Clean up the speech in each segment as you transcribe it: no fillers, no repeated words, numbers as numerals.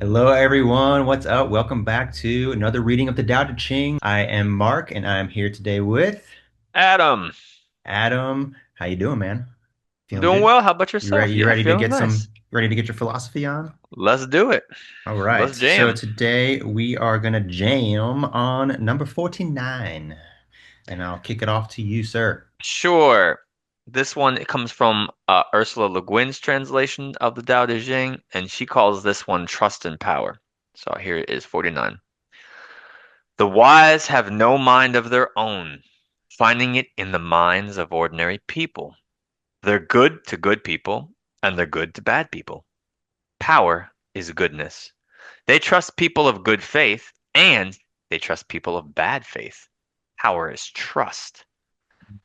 Hello, everyone. What's up? Welcome back to another reading of the Daodejing. I am Mark, and I'm here today with Adam, Adam. How you doing, man? I'm Feeling doing good? well. How about You yourself? ready? You Yeah, ready to feeling get nice. your philosophy on? Let's do it. All right. Let's So jam. today we are gonna jam on number 49, and I'll kick it off to you, sir. Sure. This one it comes from Ursula Le Guin's translation of the Daodejing, and she calls this one trust and power. So here it is, 49. The wise have no mind of their own, finding it in the minds of ordinary people. They're good to good people, and they're good to bad people. Power is goodness. They trust people of good faith and they trust people of bad faith. Power is trust.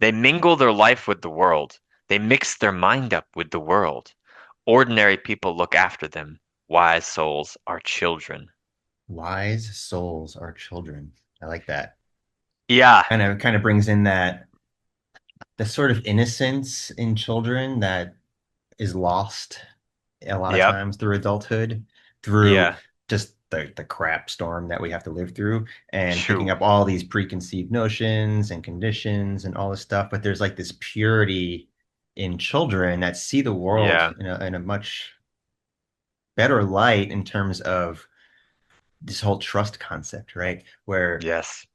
They mingle their life with the world. They mix their mind up with the world. Ordinary people look after them. Wise souls are children. Wise souls are children. I like that. Yeah, Kind of brings in that the sort of innocence in children that is lost a lot of yep, times through adulthood, through yeah, just the crap storm that we have to live through, and picking shoot, up all these preconceived notions and conditions and all this stuff. But there's like this purity in children that see the world yeah, in a much better light in terms of this whole trust concept, right? Where yes,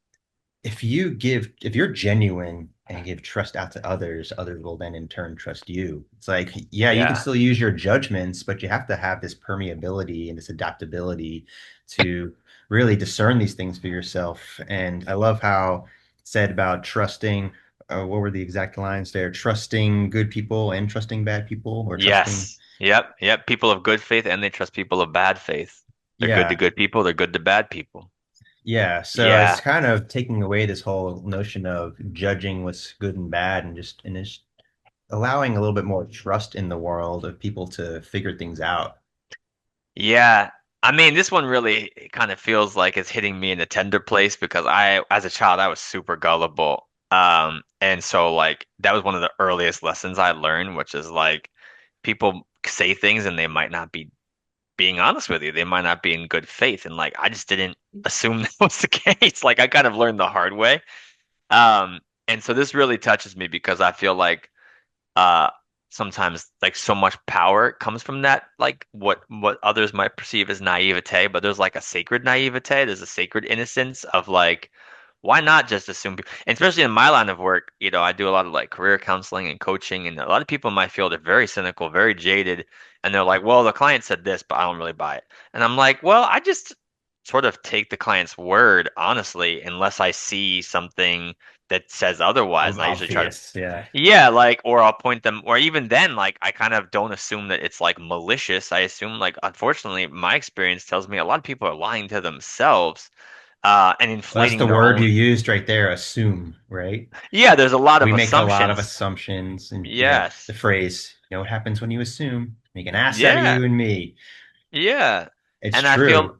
if you're genuine and give trust out to others, others will then in turn trust you. It's like, yeah, you can yeah, still use your judgments, but you have to have this permeability and this adaptability to really discern these things for yourself. And I love how it said about trusting, what were the exact lines there? Trusting good people and trusting bad people, or trusting, yes, yep, yep. People of good faith and they trust people of bad faith. They're good to yeah. good people, they're good to bad people. Yeah, so it's Yeah. kind of taking away this whole notion of judging what's good and bad and just allowing a little bit more trust in the world of people to figure things out. Yeah, I mean, this one really kind of feels like it's hitting me in a tender place because as a child, I was super gullible. And so like that was one of the earliest lessons I learned, which is like people say things and they might not be being honest with you. They might not be in good faith. And like I just didn't assume that was the case. Like I kind of learned the hard way. And so this really touches me because I feel like uh sometimes like so much power comes from that like what others might perceive as naivete, but there's like a sacred naivete, there's a sacred innocence of like why not just assume and especially in my line of work, I do a lot of like career counseling and coaching, and a lot of people in my field are very cynical, very jaded, and they're like, well, the client said this but I don't really buy it. And I'm like, well, I just sort of take the client's word honestly unless I see something that says otherwise, and I usually try to Obvious, yeah. yeah, like, or I'll point them, or even then, like, I kind of don't assume that it's like malicious. I assume, like, unfortunately, my experience tells me a lot of people are lying to themselves, and Well, that's inflating the their word you own. used right there, assume, right? Yeah, there's a lot of We make a lot of assumptions. assumptions, and the Yes. phrase, what happens when you assume? Make an ass out of Yeah. you and me. Yeah. It's And I feel, true.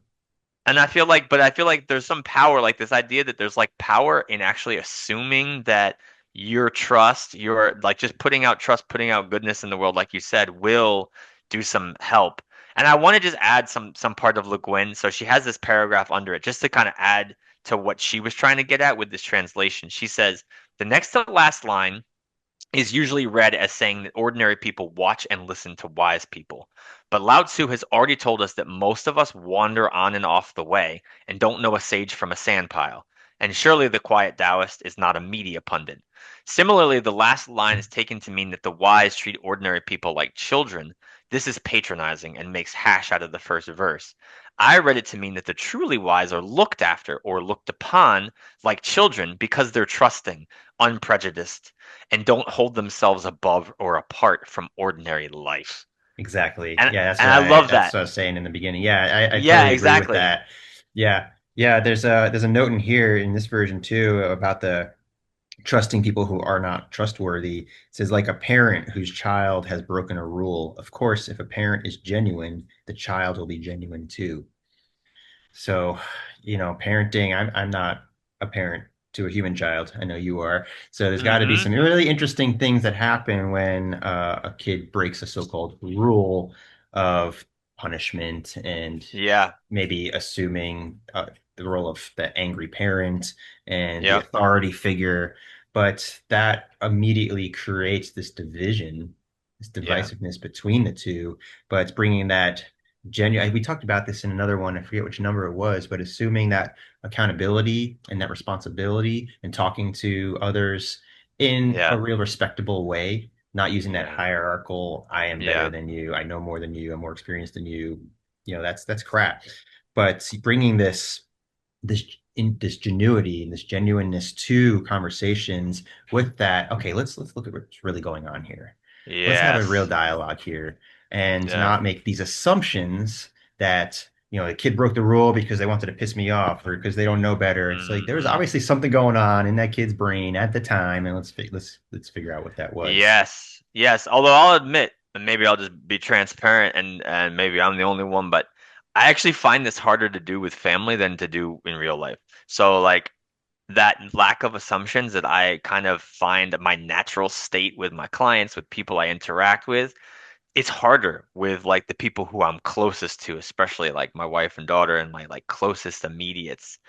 and I feel like, but I feel like there's some power, like this idea that there's like power in actually assuming that your trust, your like just putting out trust, putting out goodness in the world, like you said, will do some help. And I want to just add some part of Le Guin. So she has this paragraph under it, just to kind of add to what she was trying to get at with this translation. She says, the next to last line is usually read as saying that ordinary people watch and listen to wise people. But Lao Tzu has already told us that most of us wander on and off the way and don't know a sage from a sandpile. And surely the quiet Taoist is not a media pundit. Similarly, the last line is taken to mean that the wise treat ordinary people like children. This is patronizing and makes hash out of the first verse. I read it to mean that the truly wise are looked after or looked upon like children because they're trusting, unprejudiced, and don't hold themselves above or apart from ordinary life. Exactly. And Yeah, and I love that's that. what I was saying in the beginning. Yeah, I Yeah, totally agree with exactly. that. Yeah. Yeah, there's a note in here in this version too about the trusting people who are not trustworthy. It says like a parent whose child has broken a rule. Of course, if a parent is genuine, the child will be genuine too. So, parenting, I'm not a parent to a human child. I know you are. So there's got to be Hmm. some really interesting things that happen when a kid breaks a so-called rule of punishment and Yeah. maybe assuming the role of the angry parent and the Yep. authority figure. But that immediately creates this division, this Yeah. divisiveness between the two. But it's bringing that genuine, we talked about this in another one, I forget which number it was, but assuming that accountability and that responsibility and talking to others in a Yeah. real respectable way, not using that Yeah. hierarchical, I am better Yeah. than you, I know more than you, I'm more experienced than you. That's crap. But bringing this this genuity and this genuineness to conversations with that, okay, let's look at what's really going on here. Let's have a real Yes. dialogue here and Yeah. not make these assumptions that the kid broke the rule because they wanted to piss me off or because they don't know better. It's like there was Hmm. obviously something going on in that kid's brain at the time, and let's figure out what that was. Yes. Yes. Although I'll admit, and maybe I'll just be transparent and maybe I'm the only one, but I actually find this harder to do with family than to do in real life. So like that lack of assumptions that I kind of find my natural state with my clients, with people I interact with, it's harder with like the people who I'm closest to, especially like my wife and daughter and my like closest immediates.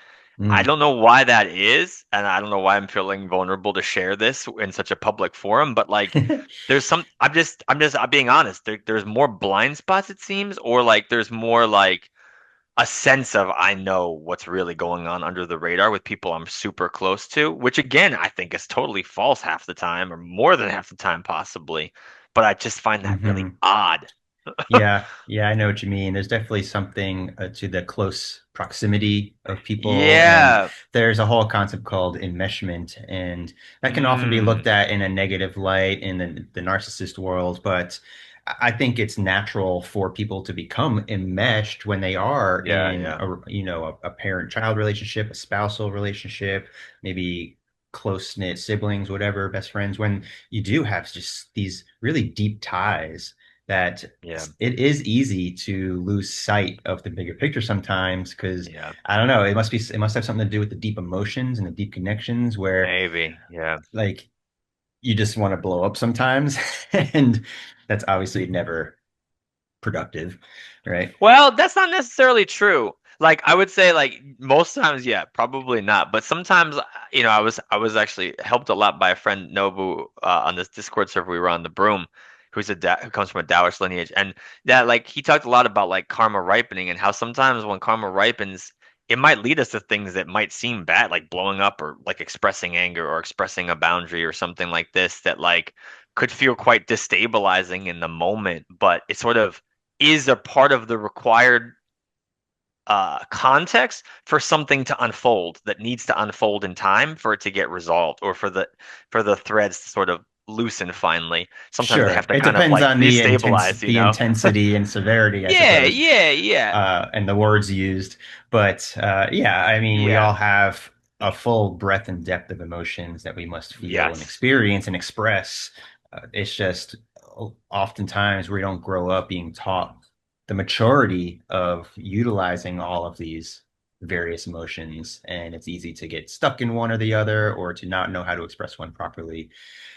I Mm. don't know why that is, and I don't know why I'm feeling vulnerable to share this in such a public forum, but like I'm being honest. There's more blind spots it seems, or like there's more like a sense of I know what's really going on under the radar with people I'm super close to, which again I think is totally false half the time, or more than half the time possibly. But I just find that really hmm odd. Yeah, yeah, I know what you mean. There's definitely something to the close proximity of people, and Yeah. there's a whole concept called enmeshment, and that can often be looked Mm. at in a negative light in the narcissist world. But I think it's natural for people to become enmeshed when they are Yeah, in yeah. a parent-child relationship, a spousal relationship, maybe close-knit siblings, whatever, best friends, when you do have just these really deep ties that Yeah. it is easy to lose sight of the bigger picture sometimes because Yeah. I don't know, it must have something to do with the deep emotions and the deep connections where Maybe. Yeah. like you just want to blow up sometimes and that's obviously never productive, right? Well, that's not necessarily true. Like I would say like most times, yeah, probably not. But sometimes, I was actually helped a lot by a friend Nobu on this Discord server we were on, the Broom, who comes from a Taoist lineage, and that like he talked a lot about like karma ripening and how sometimes when karma ripens, it might lead us to things that might seem bad, like blowing up or like expressing anger or expressing a boundary or something like this that like could feel quite destabilizing in the moment, but it sort of is a part of the required context for something to unfold that needs to unfold in time for it to get resolved or for the threads to sort of loosen finally. Sometimes they Sure. have to It kind of depends like on destabilize, the intensity and severity, I Yeah, suppose, yeah, yeah, and the words used. But yeah, I mean, we yeah. all have a full breadth and depth of emotions that we must feel and Yes. experience and express. It's just oftentimes we don't grow up being taught the maturity of utilizing all of these various emotions, and it's easy to get stuck in one or the other, or to not know how to express one properly.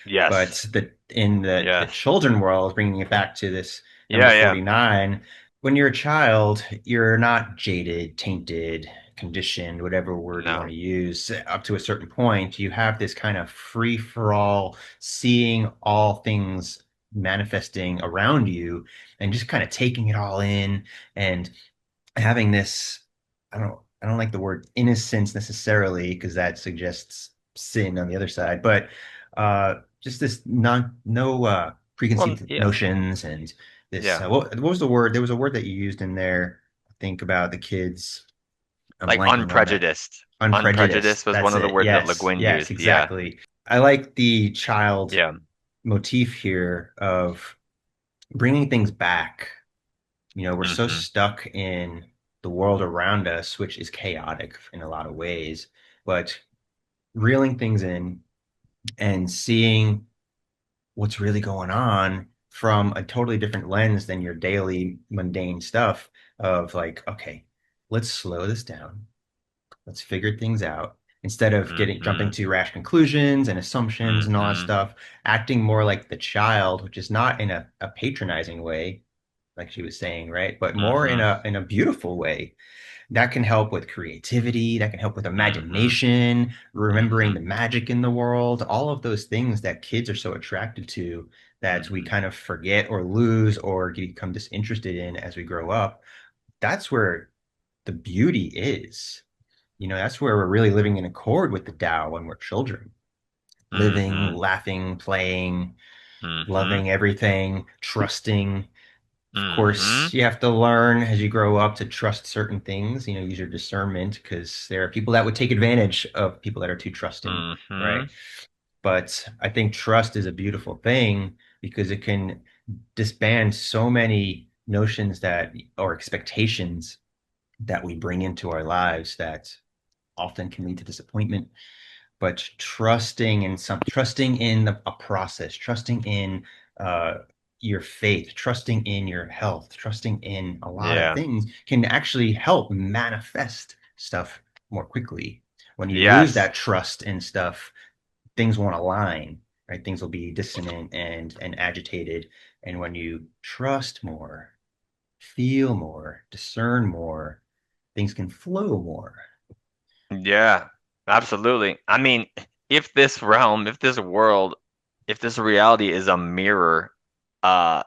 Yes. But in the Yes. children world, bringing it back to this number Yeah, yeah. 49, when you're a child, you're not jaded, tainted, conditioned, whatever word you want No. to use, up to a certain point. You have this kind of free for all, seeing all things manifesting around you and just kind of taking it all in and having this I don't like the word innocence necessarily because that suggests sin on the other side, but just this non no Well, preconceived yeah. notions and this Yeah. what was the word? There was a word that you used in there, I think about the kids. I'm Like blanking on it. unprejudiced. Unprejudiced. Unprejudiced was one That's of the it. words that Le Yes. Guin Yes, used. Yeah. exactly. I like the child Yeah. motif here of bringing things back. We're so Hmm. stuck in the world around us, which is chaotic in a lot of ways, but reeling things in and seeing what's really going on from a totally different lens than your daily mundane stuff of like, okay, let's slow this down. Let's figure things out instead of getting jumping Hmm. to rash conclusions and assumptions and all that Hmm. stuff, acting more like the child, which is not in a patronizing way, like she was saying, right? But more Mm-hmm. in a beautiful way that can help with creativity, that can help with Mm-hmm. imagination, remembering Mm-hmm. the magic in the world, all of those things that kids are so attracted to that we Mm-hmm. kind of forget or lose or become disinterested in as we grow up. That's where the beauty is. You know, that's where we're really living in accord with the Tao when we're children, living, Mm-hmm. laughing, playing, Mm-hmm. loving everything, trusting. Of Mm-hmm. course, you have to learn as you grow up to trust certain things, you know, use your discernment because there are people that would take advantage of people that are too trusting, Mm-hmm. right? But I think trust is a beautiful thing because it can disband so many notions that or expectations that we bring into our lives that often can lead to disappointment, but trusting in a process, trusting in uh, your faith, trusting in your health, trusting in a lot of Yeah. things can actually help manifest stuff more quickly. When you lose Yes. that trust in stuff, things won't align, right? Things will be dissonant and agitated. And when you trust more, feel more, discern more, things can flow more. Yeah, absolutely. I mean, if this realm, if this world, if this reality is a mirror,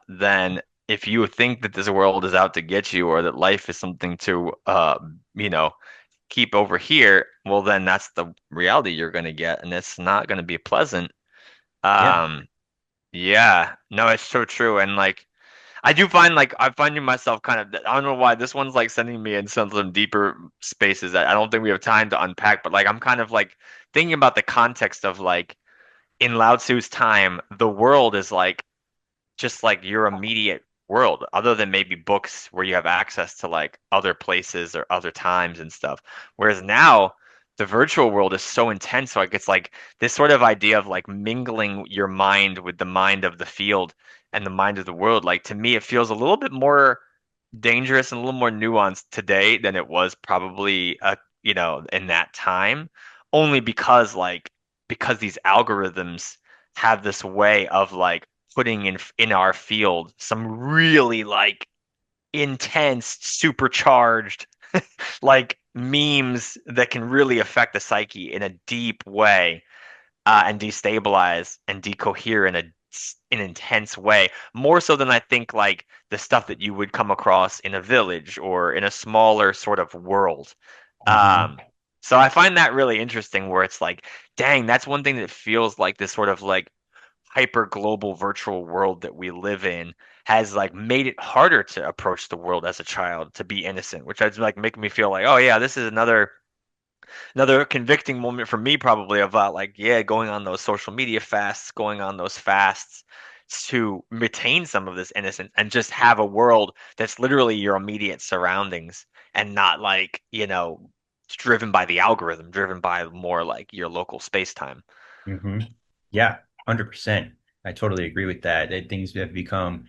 then if you think that this world is out to get you or that life is something to you know, keep over here, well then that's the reality you're gonna get and it's not gonna be pleasant. Yeah. Um, yeah, no, it's so true. And like I do find like I find myself kind of I don't know why this one's like sending me in some deeper spaces that I don't think we have time to unpack, but like I'm kind of like thinking about the context of like in Lao Tzu's time, the world is like just like your immediate world, other than maybe books where you have access to like other places or other times and stuff. Whereas now, the virtual world is so intense. So like it's like this sort of idea of like mingling your mind with the mind of the field and the mind of the world. Like to me, it feels a little bit more dangerous and a little more nuanced today than it was probably in that time, only because because these algorithms have this way of like putting in our field some really like intense supercharged like memes that can really affect the psyche in a deep way, and destabilize and decohere in an intense way, more so than I think like the stuff that you would come across in a village or in a smaller sort of world. Mm-hmm. Um, so I find that really interesting where it's like, dang, that's one thing that feels like this sort of like hyper global virtual world that we live in has like made it harder to approach the world as a child to be innocent, which is like making me feel like, oh yeah, this is another convicting moment for me probably about like yeah going on those social media fasts, going on those fasts to retain some of this innocence and just have a world that's literally your immediate surroundings and not like driven by the algorithm, driven by more like your local space time. Mm-hmm. Yeah, 100%. I totally agree with that. That things have become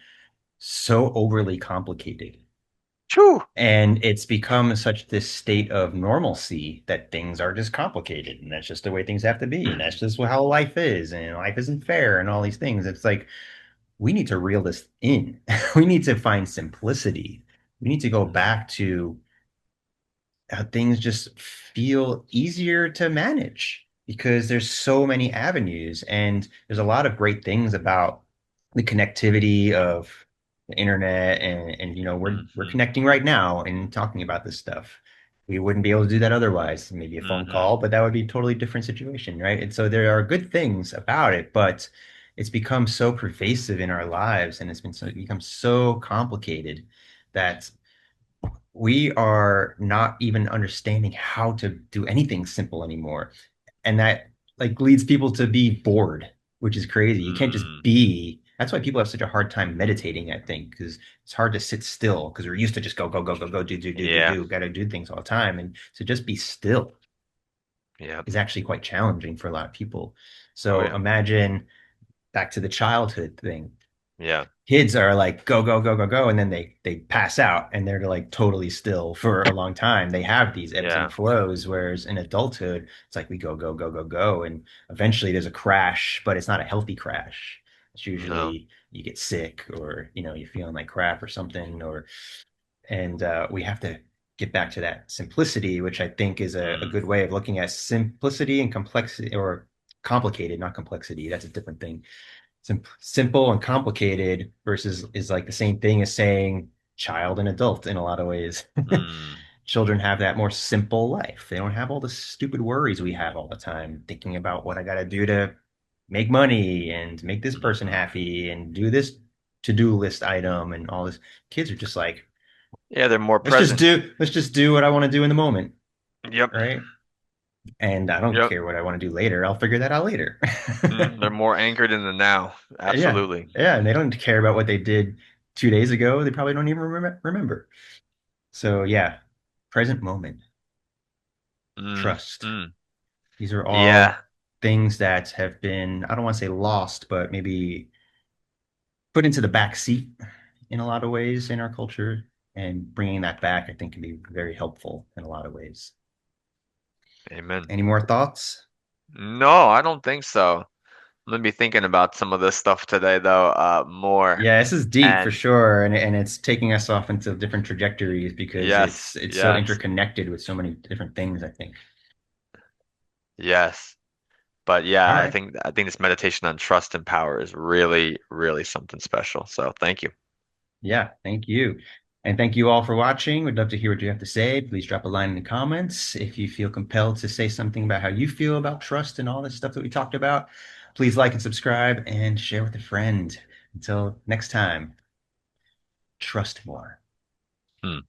so overly complicated. True. And it's become such this state of normalcy that things are just complicated. And that's just the way things have to be. And that's just how life is. And life isn't fair and all these things. It's like we need to reel this in. We need to find simplicity. We need to go back to how things just feel easier to manage because there's so many avenues and there's a lot of great things about the connectivity of the internet and you know we're Mm-hmm. connecting right now and talking about this stuff. We wouldn't be able to do that otherwise. Maybe a phone Mm-hmm. call, but that would be a totally different situation, right? And so there are good things about it, but it's become so pervasive in our lives and become so complicated that we are not even understanding how to do anything simple anymore. And that like leads people to be bored, which is crazy. You can't just Mm, be. That's why people have such a hard time meditating, I think, because it's hard to sit still because we're used to just go, go, go, go, go, yeah. got to do things all the time. And to just be still Yeah. is actually quite challenging for a lot of people. Oh So yeah. imagine back to the childhood thing. Yeah. Kids are like go go go go go and then they pass out and they're like totally still for a long time. They have these ebbs and Yeah. flows, whereas in adulthood it's like we go go go go go and eventually there's a crash, but it's not a healthy crash. It's No. usually you get sick or you're feeling like crap or something, or and we have to get back to that simplicity, which I think is a Mm, good way of looking at simplicity and complexity, or complicated, not complexity. That's a different thing. Simple and complicated versus is like the same thing as saying child and adult in a lot of ways. mm, Children have that more simple life. They don't have all the stupid worries we have all the time, thinking about what I got to do to make money and make this person hmm. happy and do this to-do list item and all this. Kids are just like, Yeah, they're more present. let's just do what I want to do in the moment, Yep. right? And I don't Yep. care what I want to do later. I'll figure that out later. They're more anchored in the now. Yeah. Absolutely. Yeah, and they don't care about what they did 2 days ago. They probably don't even remember. So yeah, present moment, Mm, trust. mm. These are all Yeah. things that have been, I don't want to say lost, but maybe put into the back seat in a lot of ways in our culture. And bringing that back, I think, can be very helpful in a lot of ways. Amen. Any more thoughts? No, I don't think so. I'm gonna be thinking about some of this stuff today, though, more. Yeah, this is deep for And sure, and it's taking us off into different trajectories because it's yes, it's so yes, interconnected with so many different things, I think. yes. But yeah, All I right. think I think this meditation on trust and power is really, really something special. So thank you. Yeah, thank you. And thank you all for watching. We'd love to hear what you have to say. Please drop a line in the comments. If you feel compelled to say something about how you feel about trust and all this stuff that we talked about, please like and subscribe and share with a friend. Until next time, trust more. Hmm.